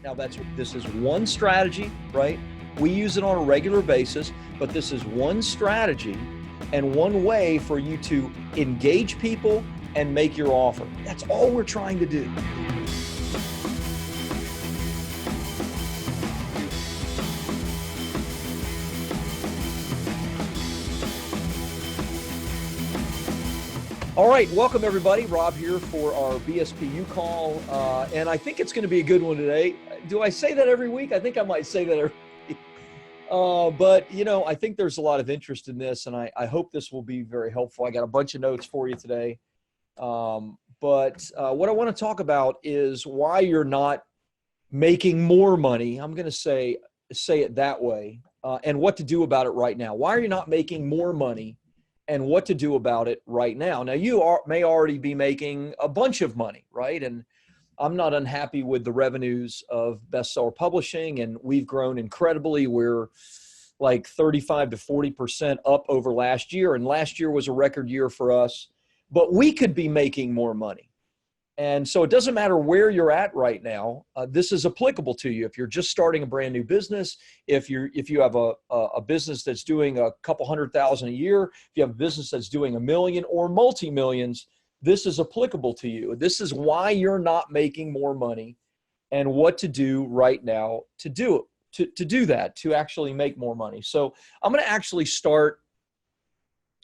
Now this is one strategy, right? We use it on a regular basis, but this is one strategy and one way for you to engage people and make your offer. That's all we're trying to do. All right, welcome everybody. Rob here for our BSPU call, and I think it's going to be a good one today. Do I say that every week? I think I might say that every week. But, you know, I think there's a lot of interest in this, and I hope this will be very helpful. I got a bunch of notes for you today. But what I want to talk about is why you're not making more money. I'm going to say it that way, and what to do about it right now. Why are you not making more money? And what to do about it right now. Now, may already be making a bunch of money, right? And I'm not unhappy with the revenues of bestseller publishing, and we've grown incredibly. We're like 35 to 40% up over last year, and last year was a record year for us. But we could be making more money. And so it doesn't matter where you're at right now. This is applicable to you. If you're just starting a brand new business, if you have a business that's doing a couple $100,000 a year, if you have a business that's doing $1 million or multi-millions, this is applicable to you. This is why you're not making more money and what to do right now to do that, to actually make more money. So I'm going to actually start.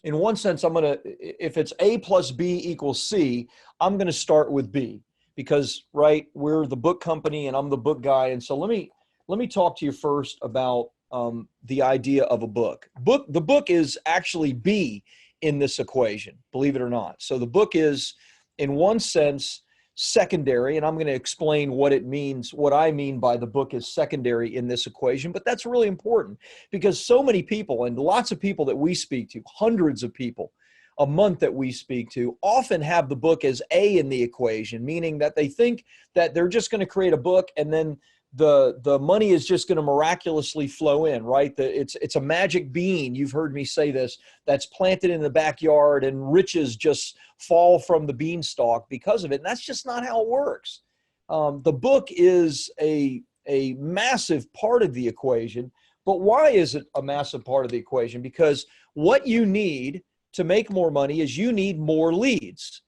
In one sense, if it's A plus B equals C, I'm going to start with B because, right, we're the book company and I'm the book guy. And so let me talk to you first about the idea of a book. The book is actually B in this equation, believe it or not. So the book is, in one sense, secondary, and I'm going to explain what it means, what I mean by the book is secondary in this equation, but that's really important because so many people and lots of people that we speak to, hundreds of people a month that we speak to, often have the book as A in the equation, meaning that they think that they're just going to create a book and then the money is just going to miraculously flow in, right? It's a magic bean. You've heard me say this, that's planted in the backyard and riches just fall from the beanstalk because of it. And that's just not how it works. The book is a massive part of the equation, but why is it a massive part of the equation? Because what you need to make more money is you need more leads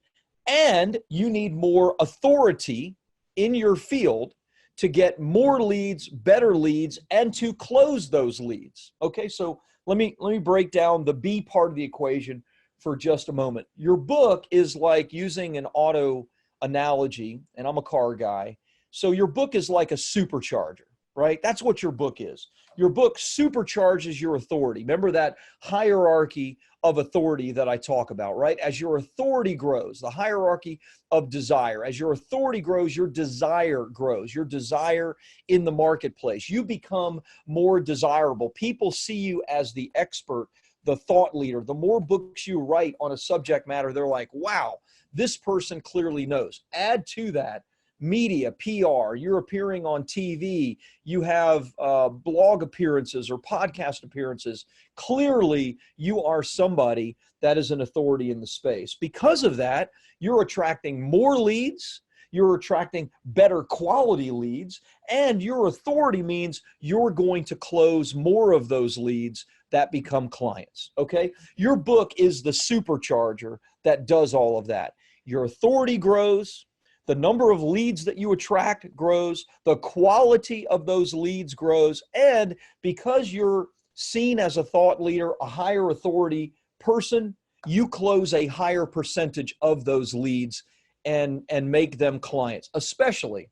and you need more authority in your field to get more leads, better leads, and to close those leads. Okay, so let me break down the B part of the equation for just a moment. Your book is like, using an auto analogy, and I'm a car guy, so your book is like a supercharger, right? That's what your book is. Your book supercharges your authority. Remember that hierarchy of authority that I talk about, right? As your authority grows, the hierarchy of desire, as your authority grows, your desire grows, your desire in the marketplace. You become more desirable. People see you as the expert, the thought leader. The more books you write on a subject matter, they're like, wow, this person clearly knows. Add to that media, PR, you're appearing on TV, you have blog appearances or podcast appearances. Clearly, you are somebody that is an authority in the space. Because of that, you're attracting more leads, you're attracting better quality leads, and your authority means you're going to close more of those leads that become clients, okay? Your book is the supercharger that does all of that. Your authority grows, the number of leads that you attract grows, the quality of those leads grows, and because you're seen as a thought leader, a higher authority person, you close a higher percentage of those leads and make them clients, especially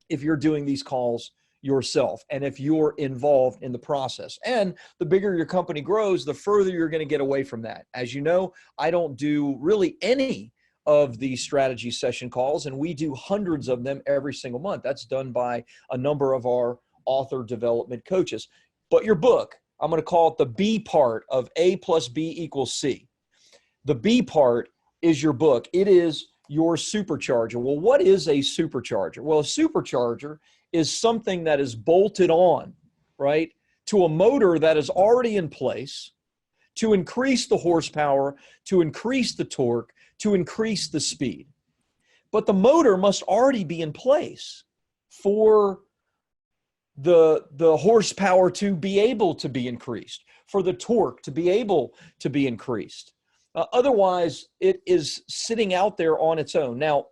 if you're doing these calls yourself and if you're involved in the process. And the bigger your company grows, the further you're going to get away from that. As you know, I don't do really any of these strategy session calls, and we do hundreds of them every single month. That's done by a number of our author development coaches. But your book, I'm going to call it the B part of A plus B equals C. The B part is your book. It is your supercharger. Well, what is a supercharger? Well, a supercharger is something that is bolted on, right, to a motor that is already in place to increase the horsepower, to increase the torque, to increase the speed. But the motor must already be in place for the horsepower to be able to be increased, for the torque to be able to be increased. Otherwise, it is sitting out there on its own. Now,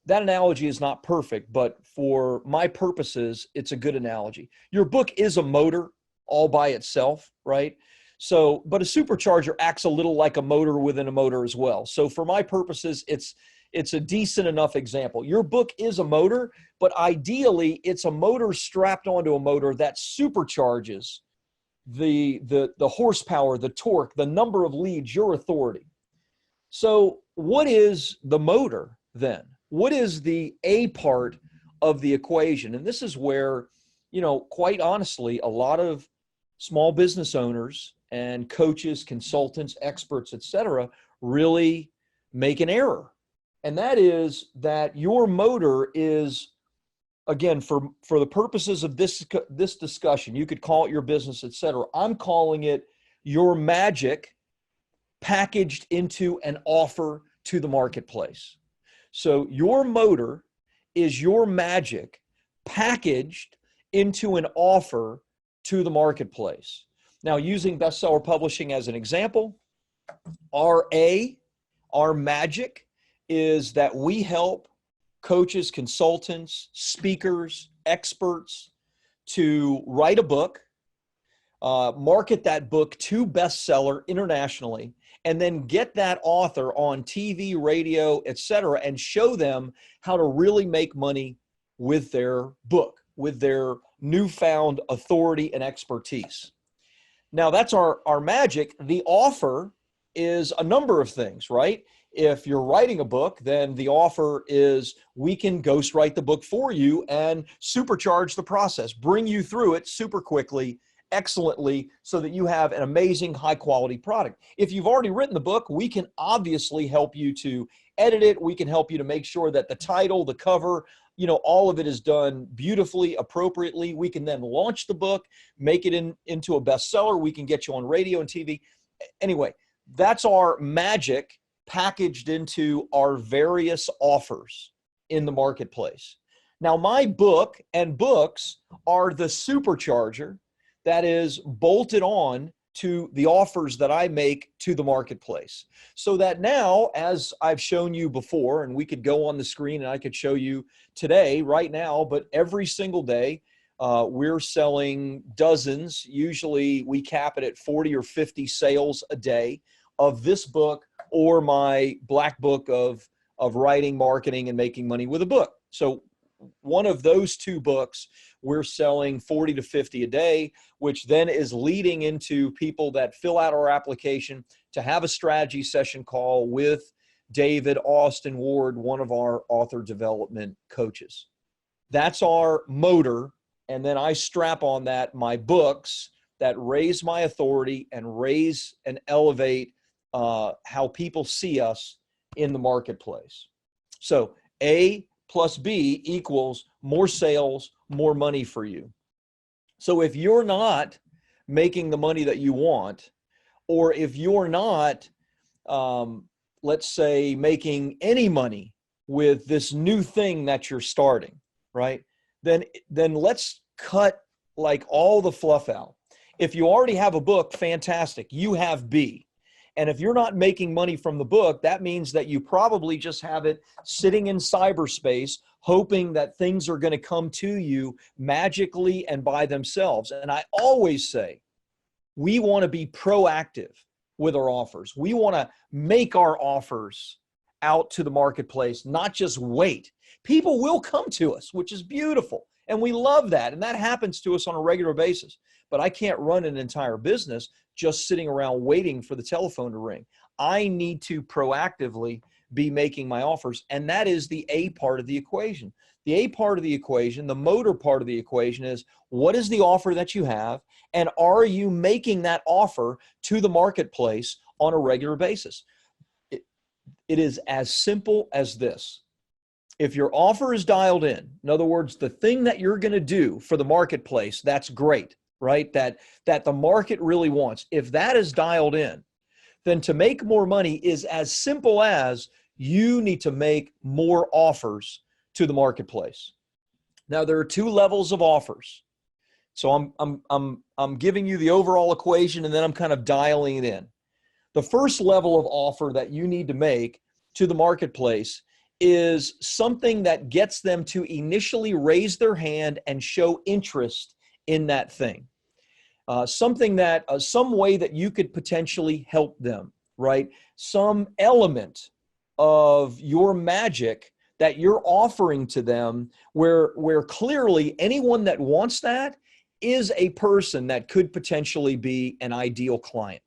that analogy is not perfect, but for my purposes, it's a good analogy. Your book is a motor all by itself, right? So, but a supercharger acts a little like a motor within a motor as well. So for my purposes, it's a decent enough example. Your book is a motor, but ideally it's a motor strapped onto a motor that supercharges the horsepower, the torque, the number of leads, your authority. So what is the motor then? What is the A part of the equation? And this is where, quite honestly, a lot of small business owners and coaches, consultants, experts, etc., really make an error. And that is that your motor is, again, for the purposes of this discussion, you could call it your business, etc. I'm calling it your magic packaged into an offer to the marketplace. So your motor is your magic packaged into an offer to the marketplace. Now, using bestseller publishing as an example, our magic is that we help coaches, consultants, speakers, experts to write a book, market that book to bestseller internationally, and then get that author on TV, radio, etc., and show them how to really make money with their book, with their newfound authority and expertise. Now, that's our magic. The offer is a number of things, right? If you're writing a book, then the offer is we can ghostwrite the book for you and supercharge the process, bring you through it super quickly, excellently, so that you have an amazing high quality product. If you've already written the book, we can obviously help you to edit it. We can help you to make sure that the title, the cover, all of it is done beautifully, appropriately. We can then launch the book, make it into a bestseller. We can get you on radio and TV. Anyway, that's our magic packaged into our various offers in the marketplace. Now, my book and books are the supercharger that is bolted on to the offers that I make to the marketplace. So that now, as I've shown you before, and we could go on the screen and I could show you today, right now, but every single day, we're selling dozens. Usually we cap it at 40 or 50 sales a day of this book or my black book of writing, marketing, and making money with a book. So one of those two books, we're selling 40 to 50 a day, which then is leading into people that fill out our application to have a strategy session call with David Austin Ward, one of our author development coaches. That's our motor. And then I strap on that my books that raise my authority and raise and elevate how people see us in the marketplace. So A plus B equals more sales, more money for you. So if you're not making the money that you want, or if you're not, let's say, making any money with this new thing that you're starting, right? Then let's cut like all the fluff out. If you already have a book, fantastic. You have B. And if you're not making money from the book, that means that you probably just have it sitting in cyberspace, hoping that things are going to come to you magically and by themselves. And I always say, we want to be proactive with our offers. We want to make our offers out to the marketplace, not just wait. People will come to us, which is beautiful. And we love that. And that happens to us on a regular basis. But I can't run an entire business just sitting around waiting for the telephone to ring. I need to proactively be making my offers. And that is the A part of the equation. The A part of the equation, the motor part of the equation is, what is the offer that you have? And are you making that offer to the marketplace on a regular basis? It is as simple as this. If your offer is dialed in other words, the thing that you're going to do for the marketplace, that's great, right? That the market really wants. If that is dialed in, then to make more money is as simple as you need to make more offers to the marketplace. Now, there are two levels of offers. So I'm giving you the overall equation, and then I'm kind of dialing it in. The first level of offer that you need to make to the marketplace is something that gets them to initially raise their hand and show interest in that thing. Something that, some way that you could potentially help them, right? Some element of your magic that you're offering to them where clearly anyone that wants that is a person that could potentially be an ideal client.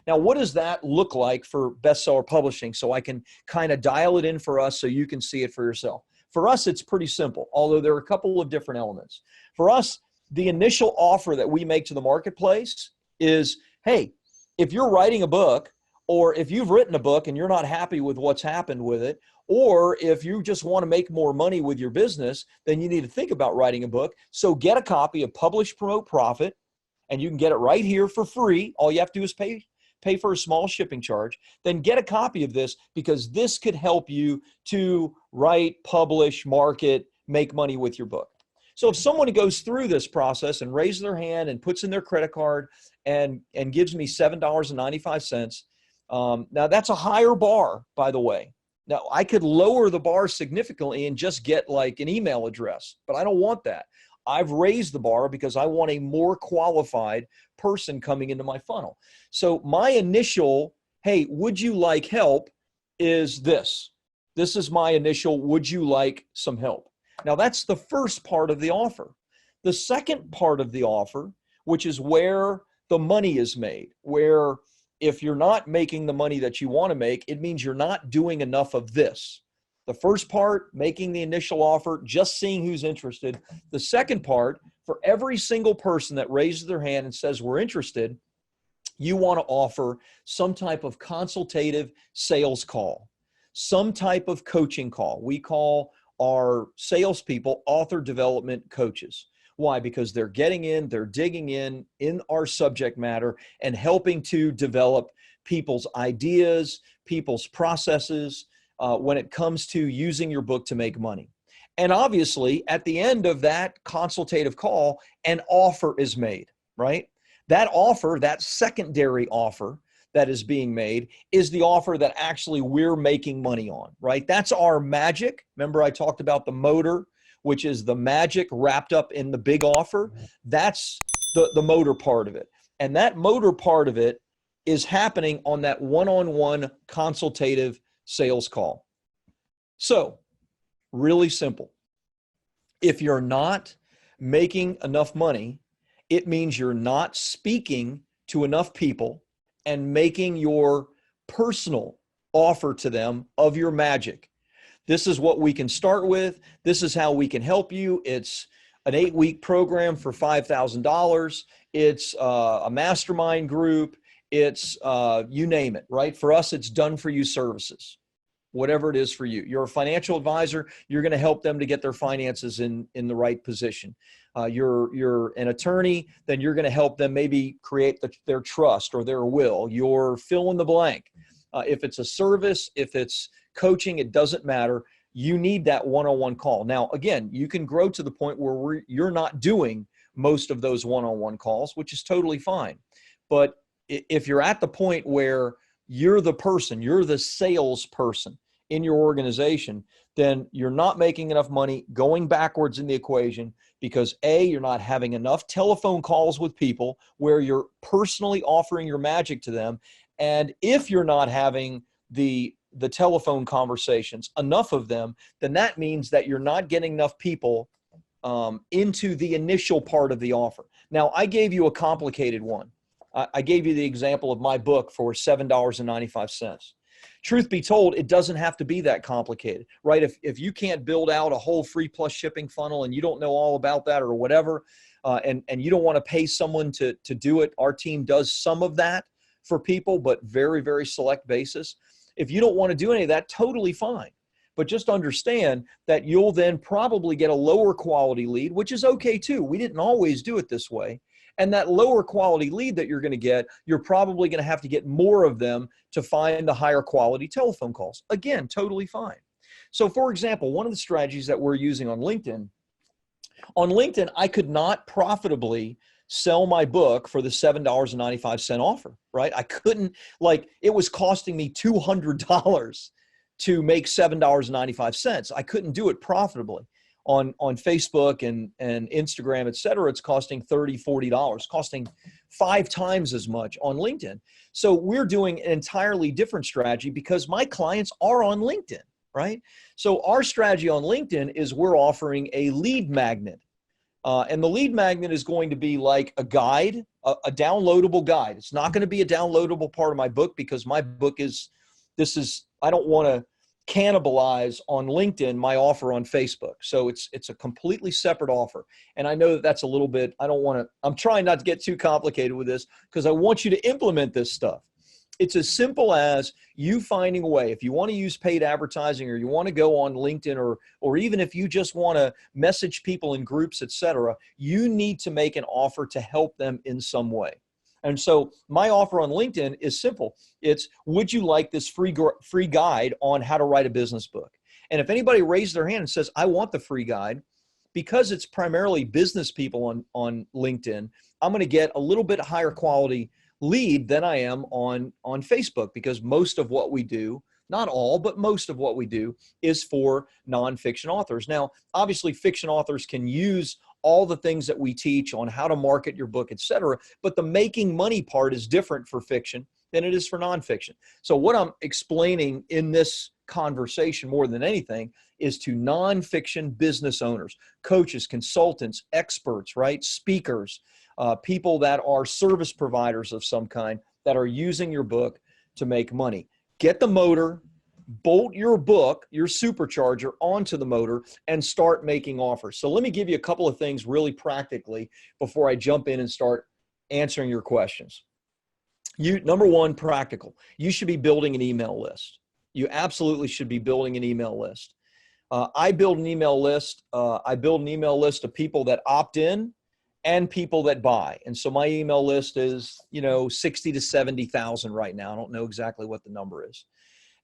Now, what does that look like for bestseller publishing? So I can kind of dial it in for us so you can see it for yourself. For us, it's pretty simple, although there are a couple of different elements. For us, the initial offer that we make to the marketplace is, hey, if you're writing a book, or if you've written a book and you're not happy with what's happened with it, or if you just want to make more money with your business, then you need to think about writing a book. So get a copy of Publish, Promote, Profit, and you can get it right here for free. All you have to do is pay for a small shipping charge. Then get a copy of this, because this could help you to write, publish, market, make money with your book. So if someone goes through this process and raises their hand and puts in their credit card and gives me $7.95, now that's a higher bar, by the way. Now I could lower the bar significantly and just get like an email address, but I don't want that. I've raised the bar because I want a more qualified person coming into my funnel. So my initial, hey, would you like help, is this. This is my initial, would you like some help? Now that's the first part of the offer. The second part of the offer, which is where the money is made, where if you're not making the money that you want to make, it means you're not doing enough of this. The first part, making the initial offer, just seeing who's interested. The second part, for every single person that raises their hand and says we're interested, you want to offer some type of consultative sales call, some type of coaching call. We call our salespeople author development coaches. Why? Because they're getting in, they're digging in our subject matter and helping to develop people's ideas, people's processes when it comes to using your book to make money. And obviously, at the end of that consultative call, an offer is made, right? That offer, that secondary offer that is being made, is the offer that actually we're making money on, right? That's our magic. Remember, I talked about the motor, which is the magic wrapped up in the big offer. That's the motor part of it. And that motor part of it is happening on that one-on-one consultative sales call. So, really simple. If you're not making enough money, it means you're not speaking to enough people and making your personal offer to them of your magic. This is what we can start with. This is how we can help you. It's an 8-week program for $5,000. It's a mastermind group. It's you name it, right? For us, it's done for you services, whatever it is for you. You're a financial advisor. You're going to help them to get their finances in the right position. You're an attorney, then you're going to help them maybe create their trust or their will. You're fill in the blank. If it's a service, if it's coaching, it doesn't matter. You need that one-on-one call. Now, again, you can grow to the point where you're not doing most of those one-on-one calls, which is totally fine. But if you're at the point where you're the person, you're the salesperson in your organization, then you're not making enough money, going backwards in the equation, because A, you're not having enough telephone calls with people where you're personally offering your magic to them. And if you're not having the telephone conversations, enough of them, then that means that you're not getting enough people into the initial part of the offer. Now, I gave you a complicated one. I gave you the example of my book for $7.95. Truth be told, it doesn't have to be that complicated, right? If you can't build out a whole free plus shipping funnel and you don't know all about that or whatever, and you don't want to pay someone to do it, our team does some of that for people, but very, very select basis. If you don't want to do any of that, totally fine. But just understand that you'll then probably get a lower quality lead, which is okay too. We didn't always do it this way. And that lower quality lead that you're going to get, you're probably going to have to get more of them to find the higher quality telephone calls. Again, totally fine. So for example, one of the strategies that we're using on LinkedIn On LinkedIn, I could not profitably sell my book for the $7.95 offer, right? I couldn't, like, it was costing me $200 to make $7.95. I couldn't do it profitably. On Facebook and Instagram, et cetera, it's costing $30, $40, costing 5 times as much on LinkedIn. So we're doing an entirely different strategy because my clients are on LinkedIn, right? So our strategy on LinkedIn is we're offering a lead magnet. And the lead magnet is going to be like a guide, a downloadable guide. It's not going to be a downloadable part of my book because my book is, I don't want to cannibalize on LinkedIn my offer on Facebook. So it's a completely separate offer. And I know that that's a little bit, I'm trying not to get too complicated with this because I want you to implement this stuff. It's as simple as you finding a way. If you want to use paid advertising or you want to go on LinkedIn or even if you just want to message people in groups, et cetera, you need to make an offer to help them in some way. And so my offer on LinkedIn is simple. It's, would you like this free guide on how to write a business book? And if anybody raises their hand and says, I want the free guide, because it's primarily business people on LinkedIn, I'm going to get a little bit higher quality lead than I am on Facebook, because most of what we do, not all, but most of what we do is for nonfiction authors. Now, obviously fiction authors can use all the things that we teach on how to market your book, et cetera, but the making money part is different for fiction than it is for nonfiction. So what I'm explaining in this conversation more than anything is to nonfiction business owners, coaches, consultants, experts, right? Speakers, people that are service providers of some kind that are using your book to make money. Get the motor, bolt your book, your Supercharger onto the motor and start making offers. So let me give you a couple of things really practically before I jump in and start answering your questions. Number one, practical. You should be building an email list. You absolutely should be building an email list. I build an email list. I build an email list of people that opt in and people that buy. And so my email list is, 60 to 70,000 right now. I don't know exactly what the number is.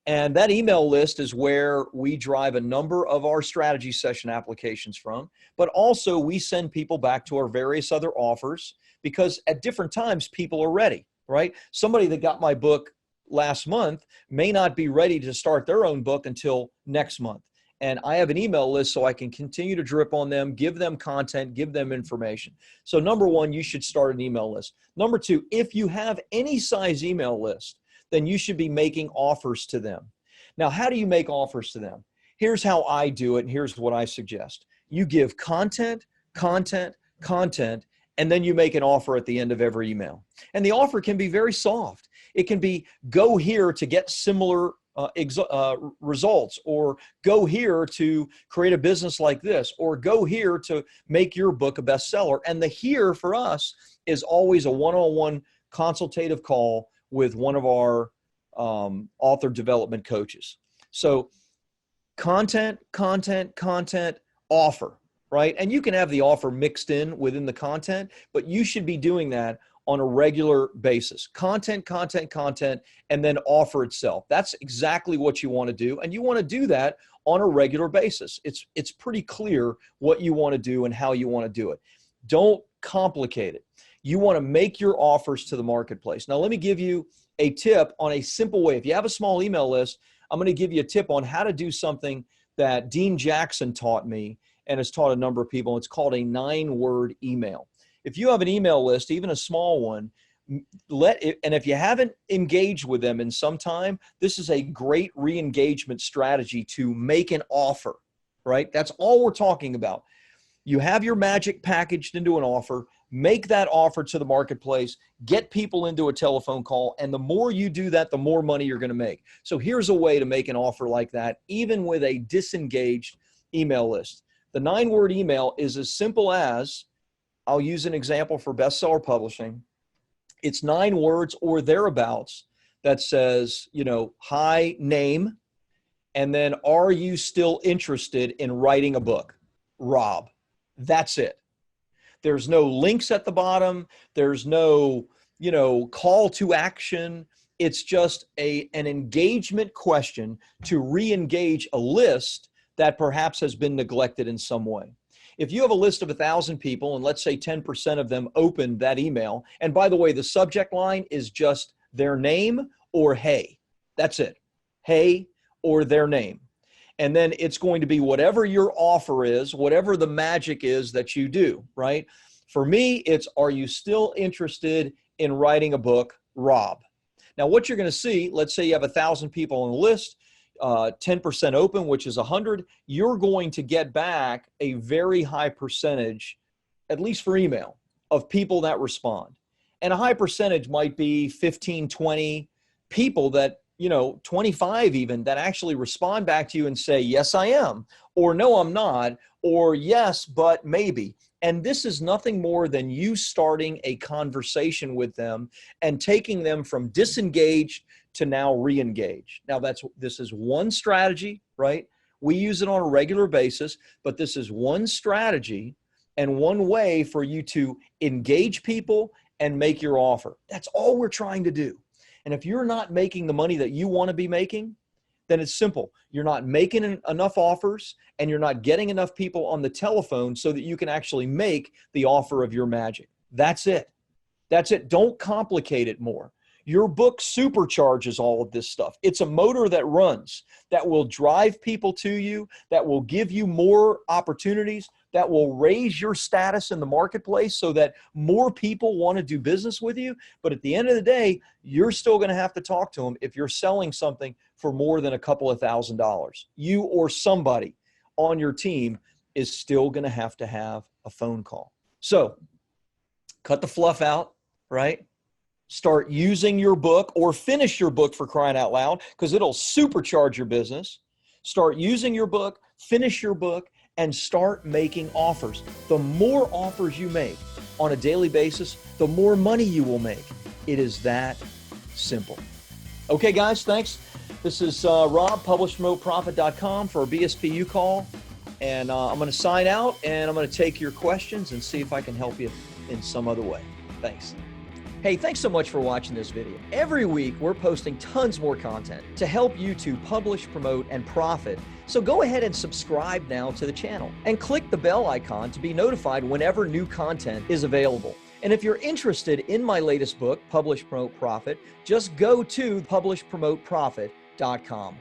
And that email list is where we drive a number of our strategy session applications from, but also we send people back to our various other offers because at different times people are ready, right? Somebody that got my book last month may not be ready to start their own book until next month. And I have an email list so I can continue to drip on them, give them content, give them information. So number one, you should start an email list. Number two, if you have any size email list, then you should be making offers to them. Now, how do you make offers to them? Here's how I do it, and here's what I suggest. You give content, content, content, and then you make an offer at the end of every email. And the offer can be very soft. It can be, go here to get similar results, or go here to create a business like this, or go here to make your book a bestseller. And the here for us is always a one-on-one consultative call with one of our author development coaches. So content, content, content, offer, right? And you can have the offer mixed in within the content, but you should be doing that on a regular basis. Content, content, content, and then offer itself. That's exactly what you want to do. And you want to do that on a regular basis. It's pretty clear what you want to do and how you want to do it. Don't complicate it. You want to make your offers to the marketplace. Now, let me give you a tip on a simple way. If you have a small email list, I'm going to give you a tip on how to do something that Dean Jackson taught me and has taught a number of people. It's called a 9-word email. If you have an email list, even a small one, and if you haven't engaged with them in some time, this is a great re-engagement strategy to make an offer, right? That's all we're talking about. You have your magic packaged into an offer, make that offer to the marketplace, get people into a telephone call, and the more you do that, the more money you're going to make. So here's a way to make an offer like that, even with a disengaged email list. The 9-word email is as simple as, I'll use an example for bestseller publishing. It's 9 words or thereabouts that says, hi, name, and then, are you still interested in writing a book? Rob. That's it. There's no links at the bottom. There's no, call to action. It's just an engagement question to re-engage a list that perhaps has been neglected in some way. If you have a list of 1,000 people and let's say 10% of them opened that email, and by the way, the subject line is just their name or hey, that's it. Hey or their name. And then it's going to be whatever your offer is, whatever the magic is that you do, right? For me, it's, are you still interested in writing a book, Rob? Now, what you're going to see, let's say you have 1,000 people on the list, 10% open, which is 100, you're going to get back a very high percentage, at least for email, of people that respond. And a high percentage might be 15, 20 people that, 25 even, that actually respond back to you and say, yes, I am, or no, I'm not, or yes, but maybe. And this is nothing more than you starting a conversation with them and taking them from disengaged to now re-engaged. Now this is one strategy, right? We use it on a regular basis, but this is one strategy and one way for you to engage people and make your offer. That's all we're trying to do. And if you're not making the money that you want to be making, then it's simple. You're not making enough offers and you're not getting enough people on the telephone so that you can actually make the offer of your magic. That's it. That's it. Don't complicate it more. Your book supercharges all of this stuff. It's a motor that runs, that will drive people to you, that will give you more opportunities, that will raise your status in the marketplace so that more people want to do business with you. But at the end of the day, you're still going to have to talk to them if you're selling something for more than a couple of $1,000. You or somebody on your team is still going to have a phone call. So cut the fluff out, right? Start using your book, or finish your book, for crying out loud, because it'll supercharge your business. Start using your book, finish your book, and start making offers. The more offers you make on a daily basis, the more money you will make. It is that simple. Okay, guys, thanks. This is Rob, publishpromoteprofit.com for a BSPU call. And I'm going to sign out, and I'm going to take your questions and see if I can help you in some other way. Thanks. Hey, thanks so much for watching this video. Every week, we're posting tons more content to help you to publish, promote, and profit. So go ahead and subscribe now to the channel and click the bell icon to be notified whenever new content is available. And if you're interested in my latest book, Publish, Promote, Profit, just go to publishpromoteprofit.com.